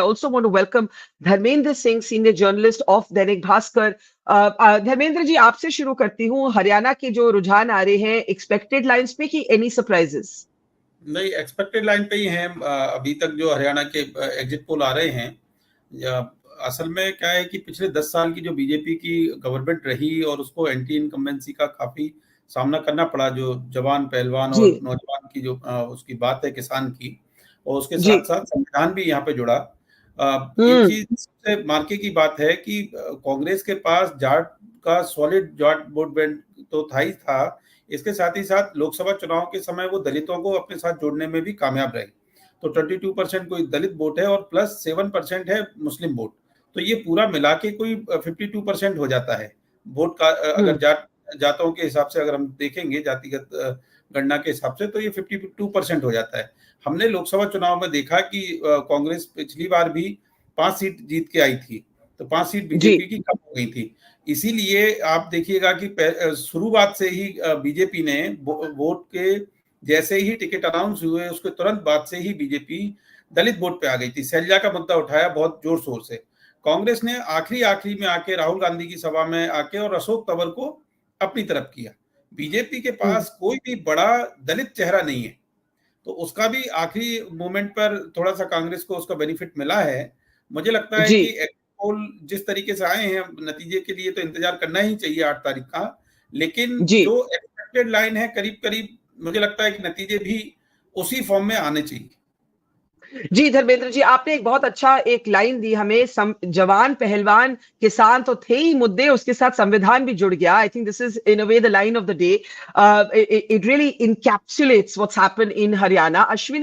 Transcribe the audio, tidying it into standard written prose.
I also want to welcome Dharmendra Singh, senior journalist of Dainik Bhaskar. Dharmendra ji, आपसे शुरू करती हूँ। हरियाणा के जो रुझान आ रहे हैं, एक्सपेक्टेड लाइंस पे कि एनी सरप्राइजेस? नहीं, एक्सपेक्टेड लाइन पे ही हैं। अभी तक जो हरियाणा के एग्जिट पोल आ रहे हैं, असल में क्या है कि पिछले 10 साल की जो बीजेपी की गवर्नमेंट रही और उसको एंटी इनकम्बेंसी का काफी सामना करना पड़ा, जो जवान पहलवान और नौजवान की जो उसकी बात है किसान की, और उसके साथ साथ संविधान भी यहाँ पे जुड़ा। एक चीज सबसे मार्के की बात है कि कांग्रेस के पास जाट का सॉलिड जाट वोट बैंक तो था ही था, इसके साथ ही साथ लोकसभा चुनाव के समय वो दलितों को अपने साथ जोड़ने में भी कामयाब रही। तो 22% कोई दलित वोट है और प्लस 7% है मुस्लिम वोट। तो ये पूरा मिला के कोई 52% हो जाता है वोट का। अगर जातों के हिसाब से अगर हम देखेंगे, जातिगत गणना के हिसाब से, तो ये 52% हो जाता है। हमने लोकसभा चुनाव में देखा कि कांग्रेस पिछली बार भी 5 सीट जीत के आई थी, तो 5 सीट बीजेपी की कम हो गई थी। इसीलिए आप देखिएगा कि शुरुआत से ही बीजेपी ने वोट के जैसे ही टिकट अनाउंस हुए उसके तुरंत बाद से ही बीजेपी दलित वोट पे आ गई थी। सैलजा का मुद्दा उठाया बहुत जोर शोर से। कांग्रेस ने आखिरी में आके राहुल गांधी की सभा में आके और अशोक तंवर को अपनी तरफ किया। बीजेपी के पास कोई भी बड़ा दलित चेहरा नहीं है, तो उसका भी आखिरी मोमेंट पर थोड़ा सा कांग्रेस को उसका बेनिफिट मिला है। मुझे लगता है कि पोल जिस तरीके से आए हैं, नतीजे के लिए तो इंतजार करना ही चाहिए 8 तारीख का, लेकिन जो एक्सपेक्टेड लाइन है करीब करीब मुझे लगता है कि नतीजे भी उसी फॉर्म में आने चाहिए। जी धर्मेंद्र जी, आपने एक बहुत अच्छा एक लाइन दी हमें। जवान पहलवान किसान तो थे ही मुद्दे, उसके साथ संविधान भी जुड़ गया। I think this is in a way the line of the day. It really encapsulates what's happened in Haryana. Ashwini